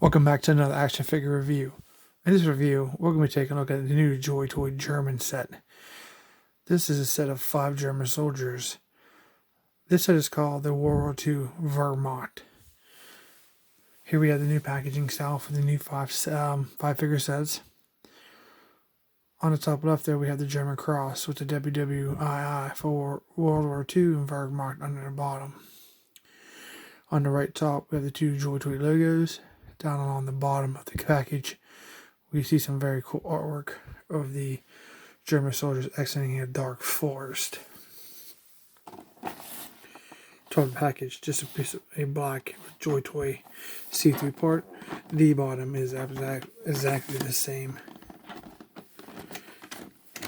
Welcome back to another action figure review. In this review, we're going to be taking a look at the new Joytoy German set. This is a set of 5 German soldiers. This set is called the World War II Wehrmacht. Here we have the new packaging style for the new 5 figure sets. On the top left there we have the German cross with the WWII for World War II and Wehrmacht under the bottom. On the right top we have the 2 Joytoy logos. Down along the bottom of the package, we see some very cool artwork of the German soldiers exiting a dark forest. Top of the package, just a piece of a black Joytoy see-through part. The bottom is exactly the same.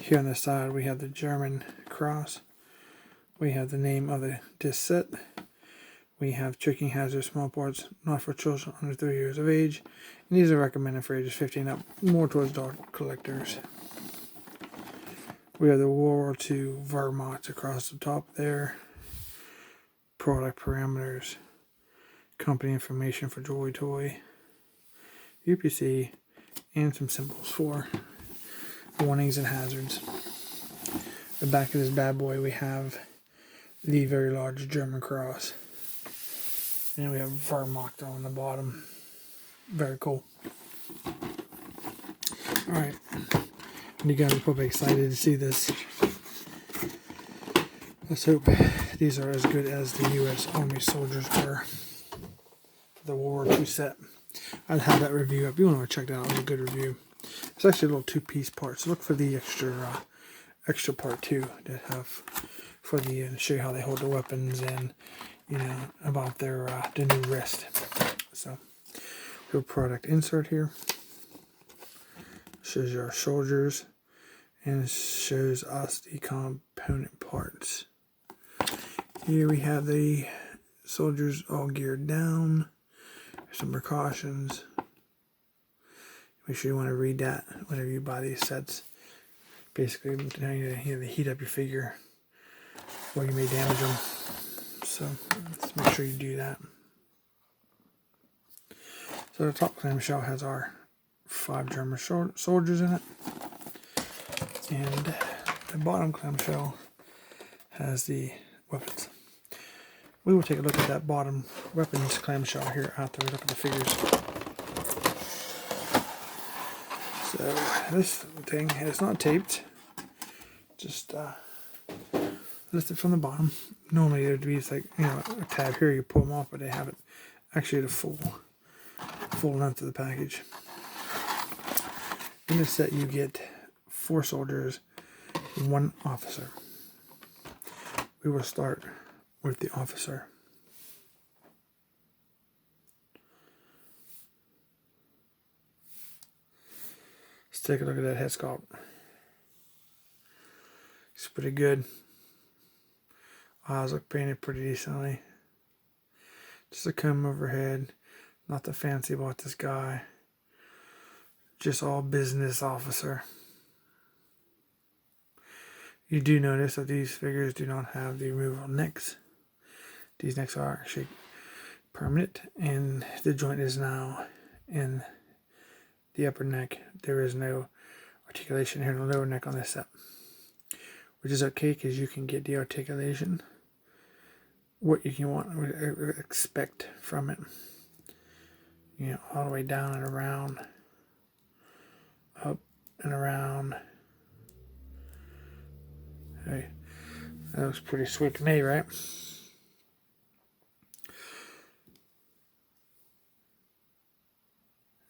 Here on the side, we have the German cross. We have the name of the disc set. We have tricking hazard small parts, not for children under 3 years of age. And these are recommended for ages 15 up, more towards dog collectors. We have the World War II Wehrmacht across the top there. Product parameters, company information for Joytoy, UPC, and some symbols for warnings and hazards. The back of this bad boy, we have the very large German cross. And we have Wehrmacht on the bottom. Very cool. Alright. You guys are probably excited to see this. Let's hope these are as good as the U.S. Army soldiers were for the World War II set. I'd have that review up. If you want to check that out, it was a good review. It's actually a little 2-piece part, so look for the extra part too to have for the show you how they hold the weapons and about their the new wrist. So we have a product insert here. Shows you our soldiers and shows us the component parts. Here we have the soldiers all geared down. Some precautions. Make sure you want to read that whenever you buy these sets. Basically, they heat up your figure or you may damage them. So let's make sure you do that. So the top clamshell has our 5 German soldiers in it. And the bottom clamshell has the weapons. We will take a look at that bottom weapons clamshell here after we look at the figures. So this thing is not taped. Just listed from the bottom. Normally there'd be like a tab here, you pull them off, but they have it actually the full length of the package. In this set you get 4 soldiers and 1 officer. We will start with the officer. Let's take a look at that head sculpt. It's pretty good. Eyes look painted pretty decently. Just a comb overhead. Nothing fancy about this guy. Just all business officer. You do notice that these figures do not have the removable necks. These necks are actually permanent, and the joint is now in the upper neck. There is no articulation here in the lower neck on this set, which is okay because you can get the articulation what you can expect from it. All the way down and around, up and around. Hey, that looks pretty sweet to me, right?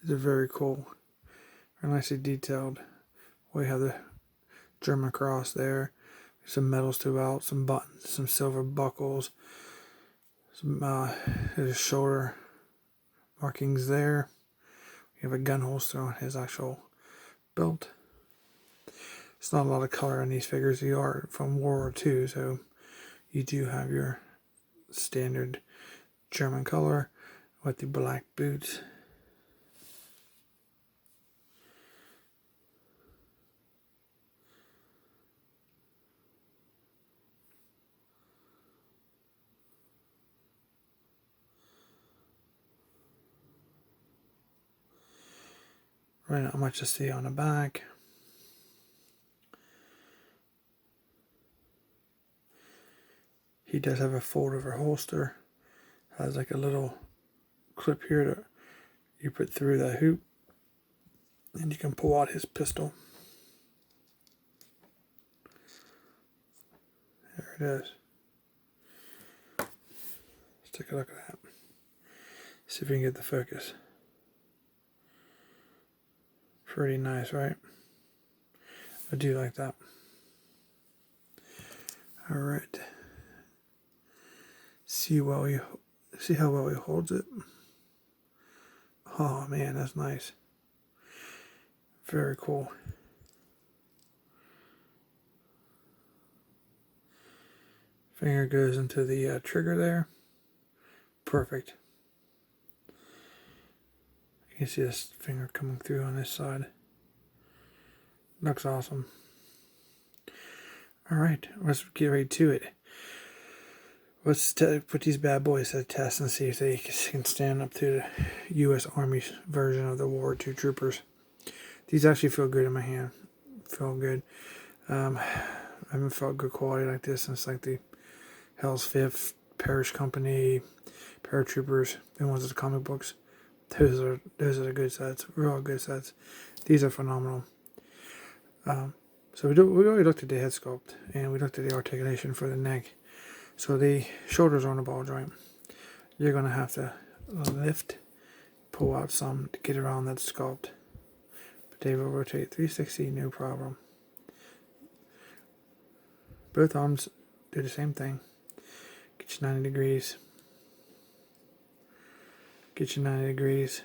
These are very cool, very nicely detailed. We have the German cross there. Some medals throughout, some buttons, some silver buckles, some his shoulder markings there. We have a gun holster on his actual belt. It's not a lot of color in these figures. You are from World War II, so you do have your standard German color with the black boots. Really not much to see on the back. He does have a fold-over holster. Has like a little clip here that you put through the hoop, and you can pull out his pistol. There it is. Let's take a look at that. See if we can get the focus. Pretty nice, right? I do like that. All right. See how well he holds it. Oh man, that's nice. Very cool. Finger goes into the trigger there. Perfect. You can see this finger coming through on this side. Looks awesome. All right, let's get right to it. Let's put these bad boys to the test and see if they can stand up to the U.S. Army's version of the World War II troopers. These actually feel good in my hand. Feel good. I haven't felt good quality like this since like the Hell's Fifth, Parish Company, Paratroopers, the ones with the comic books. Those are the good sets. Real good sets. These are phenomenal. So we already looked at the head sculpt and we looked at the articulation for the neck. So the shoulders are on the ball joint. You're going to have to lift, pull out some to get around that sculpt. But they will rotate 360, no problem. Both arms do the same thing. Get you 90 degrees. Get you 90 degrees.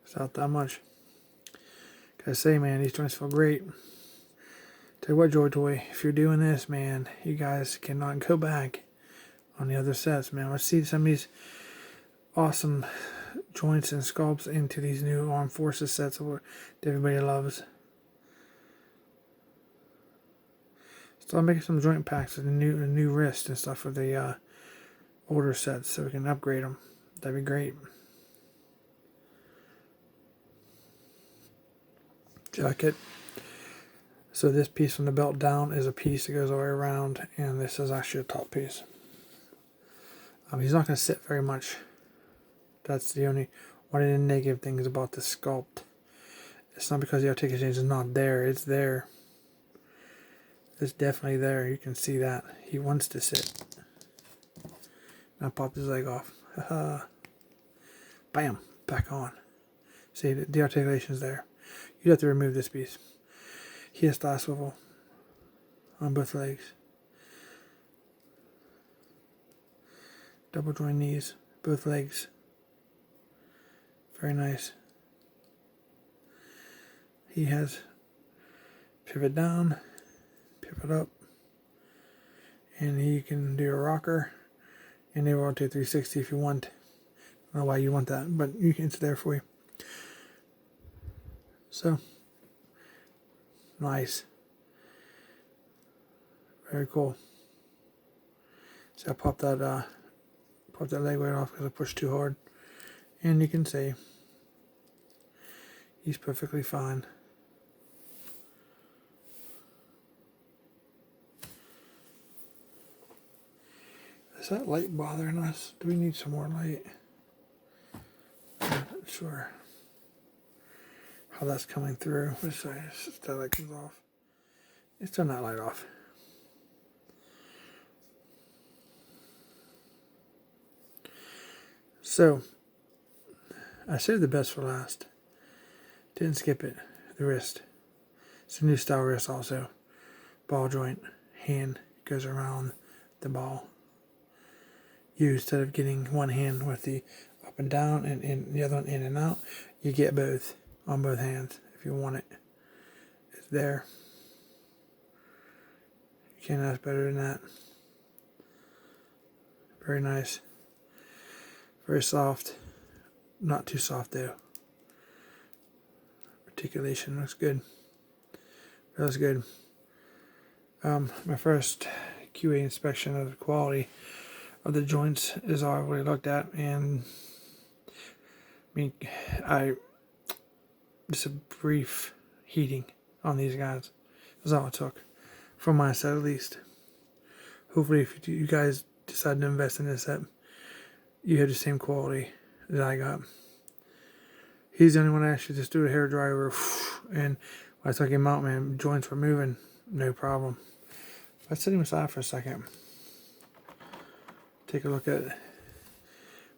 It's not that much. Gotta say, man, these joints feel great. Tell you what, Joytoy, if you're doing this, man, you guys cannot go back on the other sets, man. Let's see some of these awesome joints and sculpts into these new Armed Forces sets that everybody loves. Start making some joint packs with a new wrist and stuff for the older sets so we can upgrade them. That'd be great. Jacket. So this piece from the belt down is a piece that goes all the way around, and this is actually a top piece. He's not going to sit very much. That's the only one of the negative things about the sculpt. It's not because the articulation is not there. It's there. It's definitely there. You can see that. He wants to sit. Now pop his leg off. Bam. Back on. See, the articulation is there. You have to remove this piece. He has thigh swivel on both legs. Double joint knees, both legs. Very nice. He has pivot down, pivot up, and he can do a rocker, and they rotate 360 if you want. I don't know why you want that, but it's there for you. So, nice. Very cool. So I popped that leg right off because I pushed too hard. And you can see he's perfectly fine. Is that light bothering us? Do we need some more light? I'm not sure how that's coming through. Let's see if that light comes off. Let's turn that light off. So, I saved the best for last. Didn't skip it. The wrist. It's a new style wrist also. Ball joint. Hand goes around the ball. You, instead of getting one hand with the up and down and the other one in and out, you get both on both hands if you want it. It's there. You can't ask better than that. Very nice. Very soft. Not too soft though. Articulation looks good. Feels good. My first QA inspection of the quality. of the joints is all I've really looked at, and I mean, just a brief heating on these guys is all it took, from my side at least. Hopefully, if you guys decide to invest in this set, you have the same quality that I got. He's the only one that actually just do a hair dryer, and when I took him out, man, joints were moving, no problem. Let's set him aside for a second. Take a look at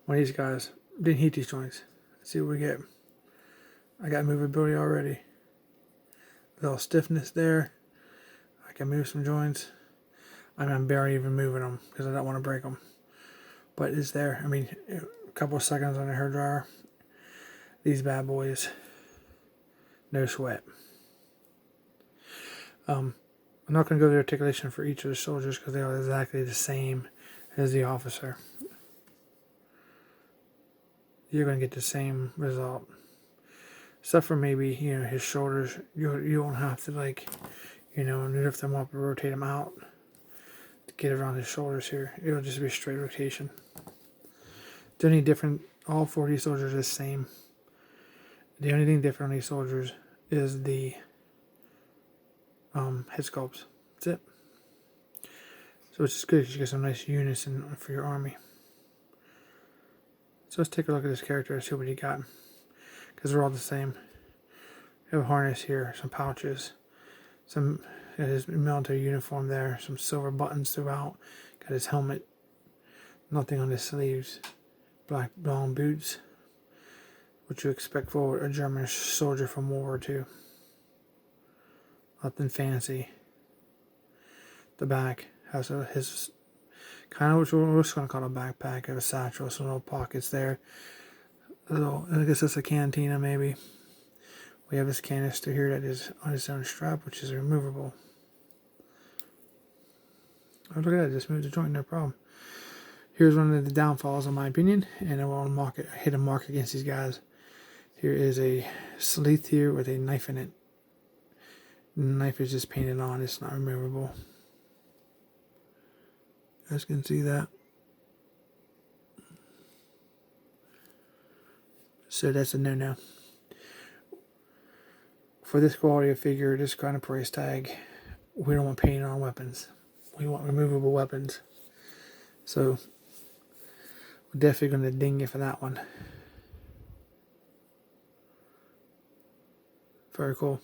one of these guys. Didn't heat these joints. Let's see what we get. I got movability already. A little stiffness there. I can move some joints. I mean, I'm barely even moving them because I don't want to break them. But it's there. I mean, a couple of seconds on the hair dryer. These bad boys, no sweat. I'm not going to go to articulation for each of the soldiers because they are exactly the same as the officer. You're going to get the same result. Except for maybe, his shoulders. You don't have to, lift them up or rotate them out to get around his shoulders here. It'll just be a straight rotation. The only different, all 40 soldiers are the same. The only thing different on these soldiers is the head sculpts. That's it. So it's just good because you get some nice unison for your army. So let's take a look at this character and see what he got. Because they're all the same. You have a harness here, some pouches, his military uniform there, some silver buttons throughout. Got his helmet, nothing on his sleeves, black long boots. What you expect for a German soldier from World War II. Nothing fancy. The back has his kind of what we're just going to call a backpack, a satchel, some little pockets there. I guess that's a cantina maybe. We have this canister here that is on its own strap, which is removable. Oh, look at that, just moved the joint, no problem. Here's one of the downfalls, in my opinion, and I will hit a mark against these guys. Here is a sleuth here with a knife in it. The knife is just painted on, it's not removable. You guys can see that. So that's a no-no. For this quality of figure, this kind of price tag, we don't want paint on weapons. We want removable weapons. So we're definitely going to ding you for that one. Very cool.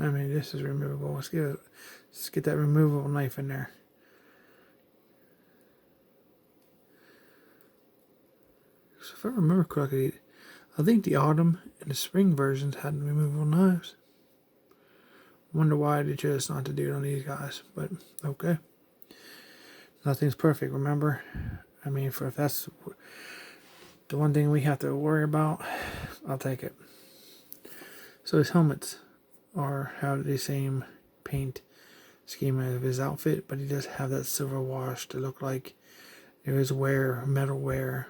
I mean, this is removable. Let's get that removable knife in there. So if I remember correctly, I think the autumn and the spring versions had removable knives. Wonder why they chose not to do it on these guys, but okay. Nothing's perfect, remember? I mean, if that's the one thing we have to worry about, I'll take it. So his helmets have the same paint scheme of his outfit, but he does have that silver wash to look like there is metal wear.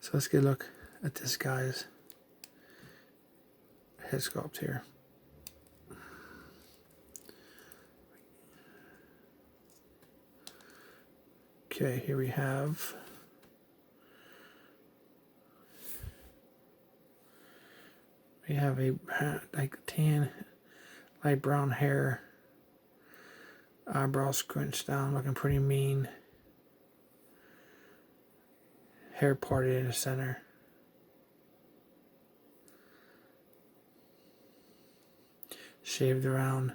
So let's get a look at this guy's head sculpt here. Okay, here we have a tan, light brown hair, eyebrows scrunched down, looking pretty mean. Hair parted in the center. Shaved around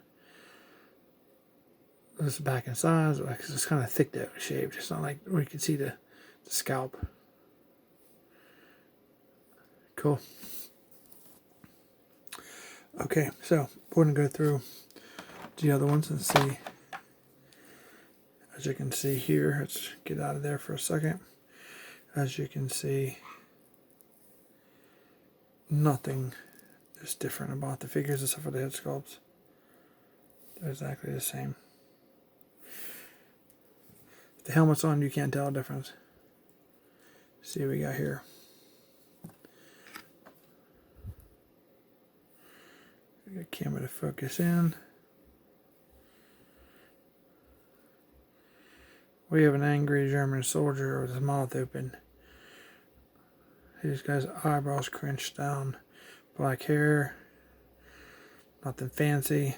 this back and sides. It's kind of thick that was shaved. It's not like where you can see the scalp. Cool. Okay, so we're going to go through the other ones and see. As you can see here, let's get out of there for a second. As you can see, nothing is different about the figures except for the head sculpts. They're exactly the same. If the helmet's on, you can't tell a difference. See what we got here. Get camera to focus in. We have an angry German soldier with his mouth open. He's got his eyebrows crunched down, black hair, nothing fancy,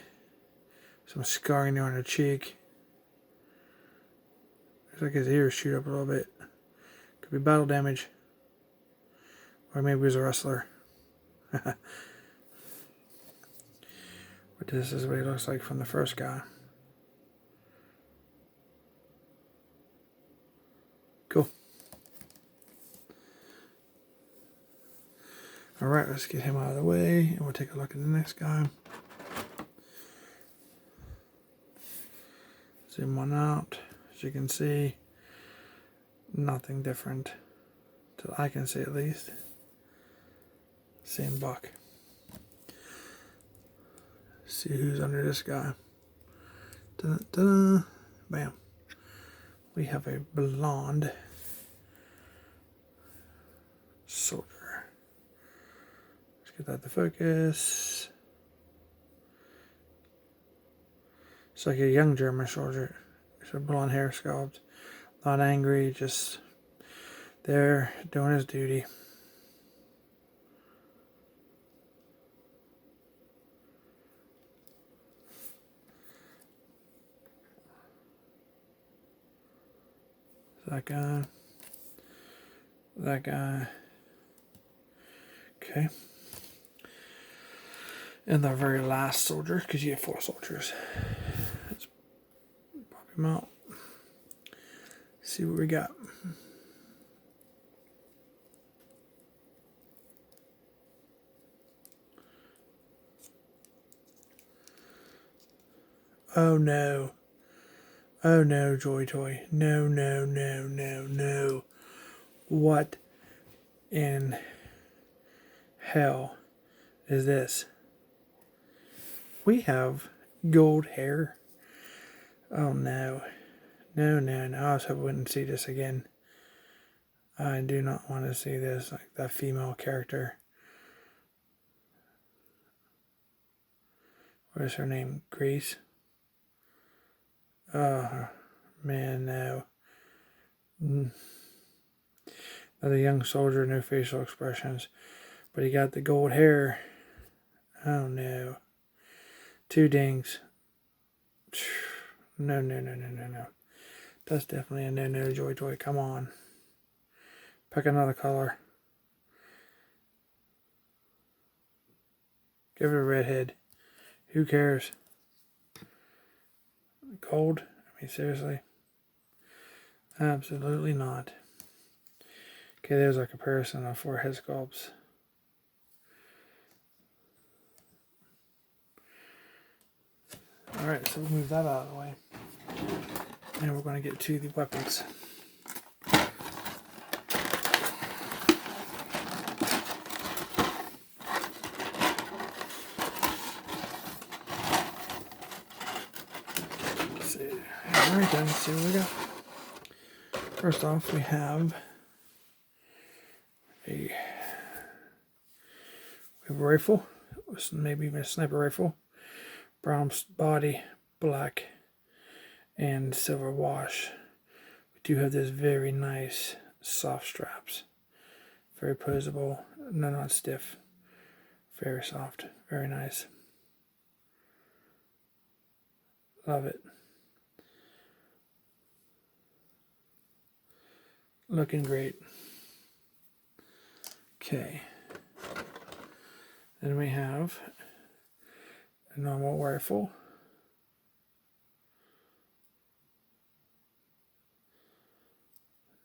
some scarring there on the cheek. Looks like his ears shoot up a little bit. Could be battle damage. Or maybe he's a wrestler. But this is what he looks like from the first guy. Cool. Alright, let's get him out of the way and we'll take a look at the next guy. Zoom one out. As you can see, nothing different. Till I can see at least. Same buck. See who's under this guy. Da-da-da. Bam. We have a blonde soldier. Let's get that to focus. It's like a young German soldier. It's a blonde hair sculpt. Not angry, just there doing his duty. That guy. That guy. Okay. And the very last soldier, because you have 4 soldiers. Let's pop him out. See what we got. Oh no. Oh no, Joytoy. No, no, no, no, no. What in hell is this? We have gold hair. Oh no. No, no, no. I was hoping I wouldn't see this again. I do not want to see this, like that female character. What is her name? Grace? Oh, man, no. Another young soldier, no facial expressions. But he got the gold hair. Oh, no. 2 dings. No, no, no, no, no, no. That's definitely a no-no, Joytoy. Come on. Pick another color. Give it a redhead. Who cares? Gold? I mean, seriously? Absolutely not. Okay, there's our comparison of 4 head sculpts. Alright, so we'll move that out of the way. And we're going to get to the weapons. Alright then, let's see what we got. First off, we have a rifle, maybe even a sniper rifle. Brown body, black and silver wash. We do have this very nice soft straps. Very posable, no, not stiff. Very soft, very nice. Love it. Looking great. Okay. Then we have a normal rifle.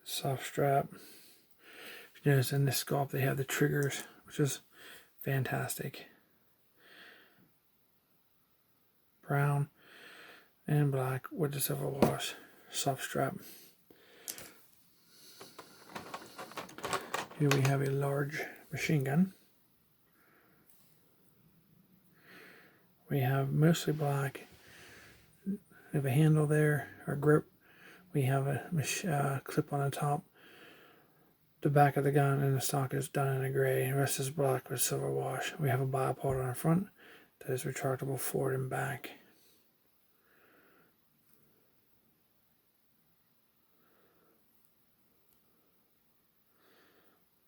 Soft strap. You notice in this sculpt they have the triggers, which is fantastic. Brown and black with the silver wash. Soft strap. Here we have a large machine gun. We have mostly black. We have a handle there, or grip. We have a clip on the top. The back of the gun and the stock is done in a gray. The rest is black with silver wash. We have a bipod on the front. that is retractable forward and back.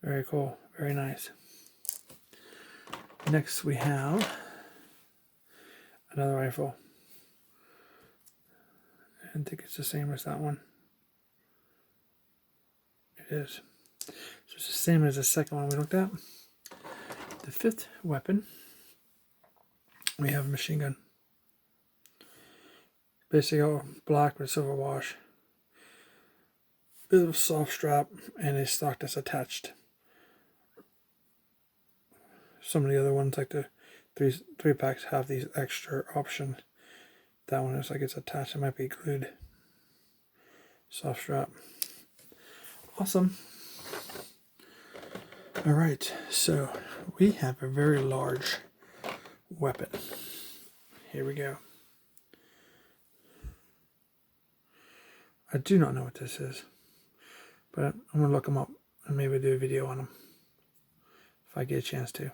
Very cool, very nice. Next we have another rifle. I think it's the same as that one. It is. So it's the same as the second one we looked at. The fifth weapon, we have a machine gun. Basically all black with silver wash. Bit of a soft strap and a stock that's attached. Some of the other ones, like the three packs, have these extra options. That one looks like it's attached. It might be glued. Soft strap. Awesome. All right, so we have a very large weapon. Here we go. I do not know what this is, but I'm going to look them up and maybe do a video on them if I get a chance to.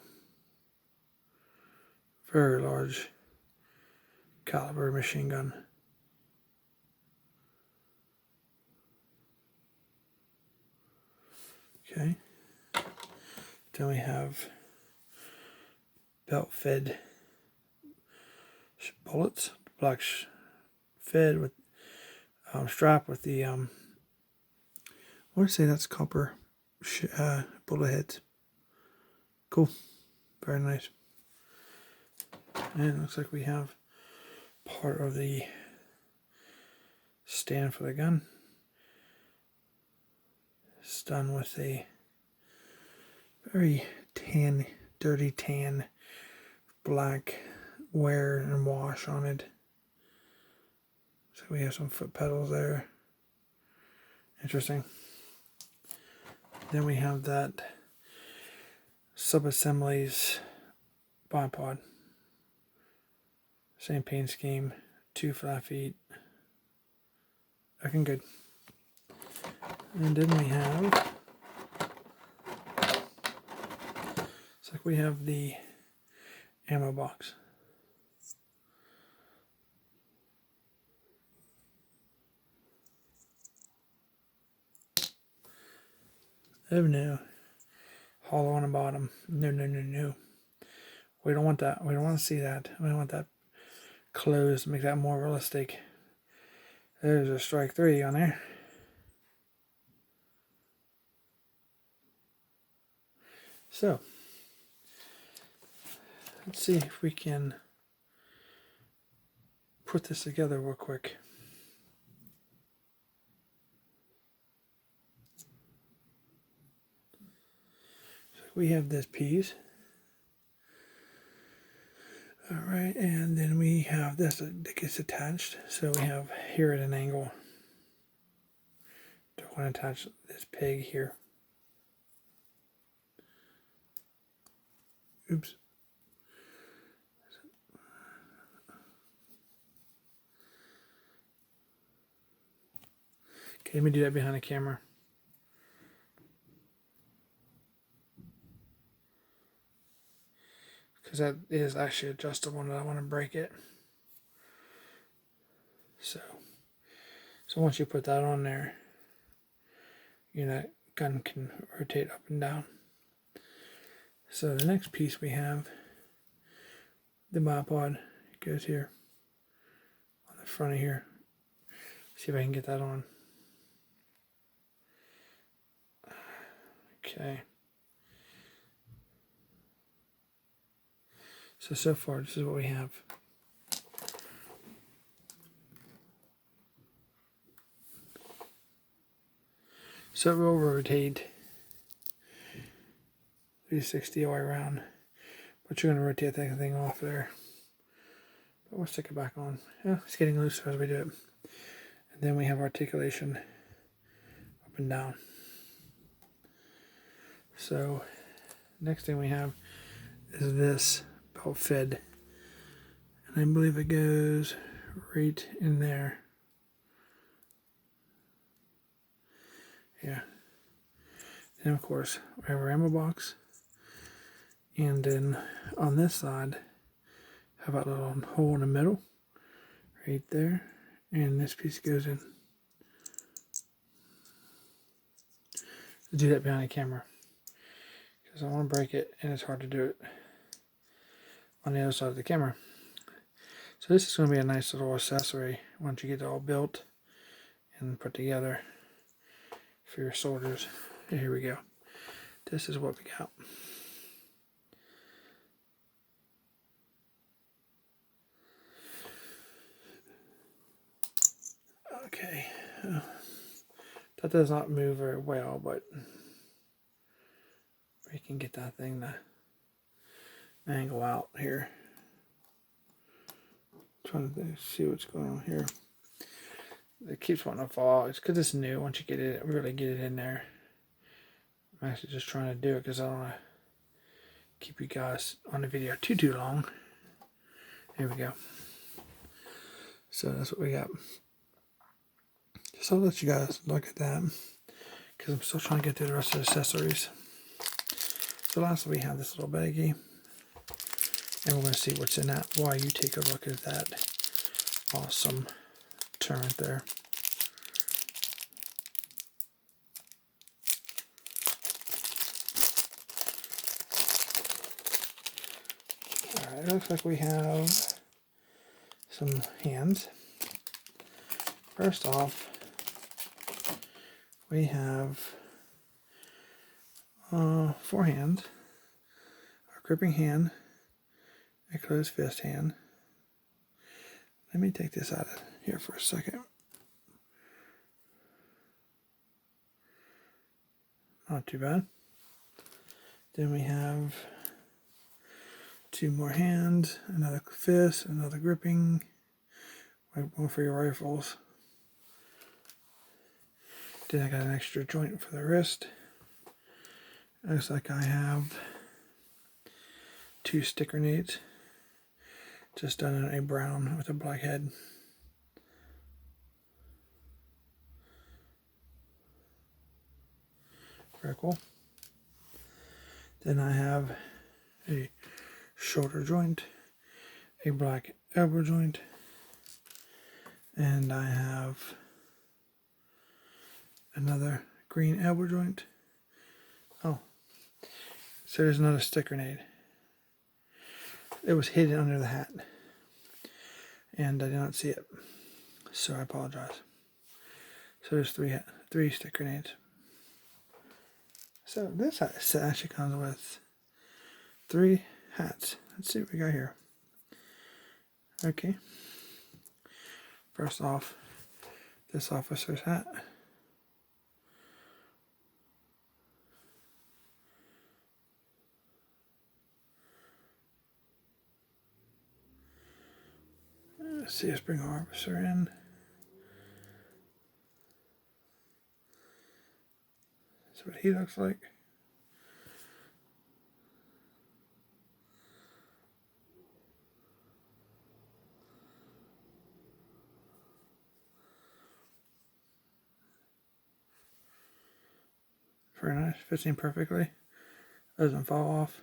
Very large caliber machine gun. Okay. Then we have belt fed bullets, black fed with strap with the I want to say that's copper bullet heads. Cool, very nice. And it looks like we have part of the stand for the gun. It's done with a very tan, dirty tan, black wear and wash on it. So we have some foot pedals there. Interesting. Then we have that sub-assemblies bipod. Same paint scheme, 2 flat feet. Looking good. And then we have, it's like we have the ammo box. Oh no. Hollow on the bottom. No, no, no, no. We don't want that. We don't want to see that. We want that closed to make that more realistic. There's a strike 3 on there. So, let's see if we can put this together real quick. So we have this piece. Alright, and then we have this that gets attached. So we have here at an angle. Don't want to attach this peg here. Oops. Okay, let me do that behind the camera. Because that is actually adjustable and I want to break it. So once you put that on there, your gun can rotate up and down. So the next piece we have, the bipod, goes here on the front of here. See if I can get that on. Okay. So far, this is what we have. So we'll rotate 360 all the way around, but you're going to rotate that thing off there. But we'll stick it back on. Yeah, it's getting looser as we do it. And then we have articulation up and down. So next thing we have is this belt fed, and I believe it goes right in there. Yeah. And of course we have our ammo box, and then on this side How about a little hole in the middle? Right there. And this piece goes in. Do that behind the camera. Because I want to break it and it's hard to do it on the other side of the camera. So this is going to be a nice little accessory once you get it all built and put together for your soldiers. And here we go. This is what we got. Okay. That does not move very well, but we can get that thing to angle out here. Trying to see what's going on here. It keeps wanting to fall. It's because it's new. Once you get it, really get it in there. I'm actually just trying to do it because I don't want to keep you guys on the video too long. Here we go. So that's what we got. So I'll let you guys look at that because I'm still trying to get through the rest of the accessories. So lastly, we have this little baggie, and we're going to see what's in that while you take a look at that awesome turret there. Alright, it looks like we have some hands. First off, we have 4 hands, a gripping hand, a closed fist hand. Let me take this out of here for a second. Not too bad. Then we have 2 more hands, another fist, another gripping, one for your rifles. Then I got an extra joint for the wrist. Looks like I have 2 stick grenades, just done in a brown with a black head. Very cool. Then I have a shoulder joint, a black elbow joint, and I have another green elbow joint. Oh, so there's another stick grenade. It was hidden under the hat, and I did not see it, so I apologize. So there's 3 stick grenades. So this set actually comes with 3 hats. Let's see what we got here. Okay. First off, this officer's hat. Let's see, let's bring our officer in. That's what he looks like. Very nice, fits in perfectly. Doesn't fall off.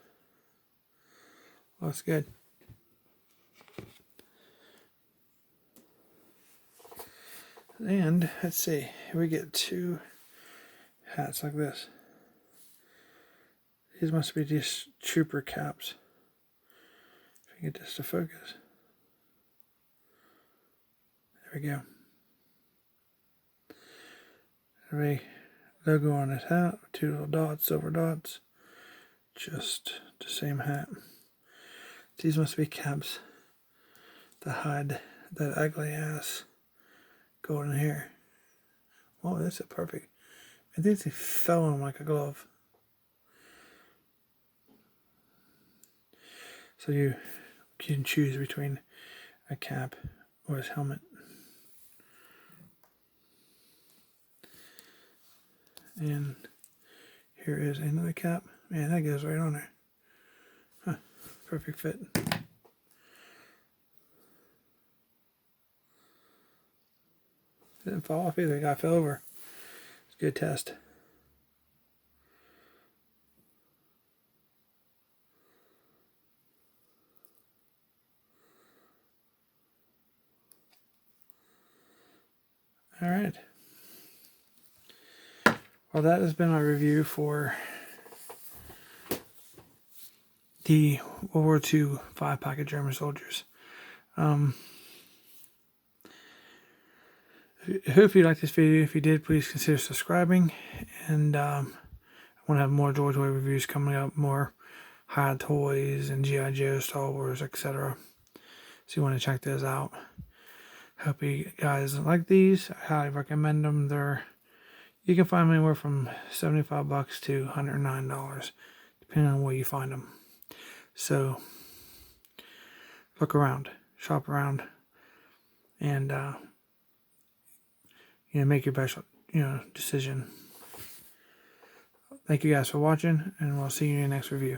Looks good. And let's see, we get 2 hats like this. These must be just trooper caps. If you get this to focus. There we go. A logo on his hat, 2 little dots, silver dots. Just the same hat. These must be caps to hide that ugly ass golden hair. Oh, that's a perfect. I think they fell on him like a glove. So you can choose between a cap or his helmet. And here is another cap. Man, that goes right on there. Huh, perfect fit. Didn't fall off either. The guy fell over. It's a good test. All right. Well, that has been my review for the World War II 5-pack of German soldiers. I hope you liked this video. If you did, please consider subscribing. And I want to have more Joytoy reviews coming up, more Hot Toys and G.I. Joe, Star Wars, etc. So you want to check those out. Hope you guys like these. I highly recommend them. You can find them anywhere from $75 to $109, depending on where you find them. So look around, shop around, and make your best decision. Thank you guys for watching, and we'll see you in the next review.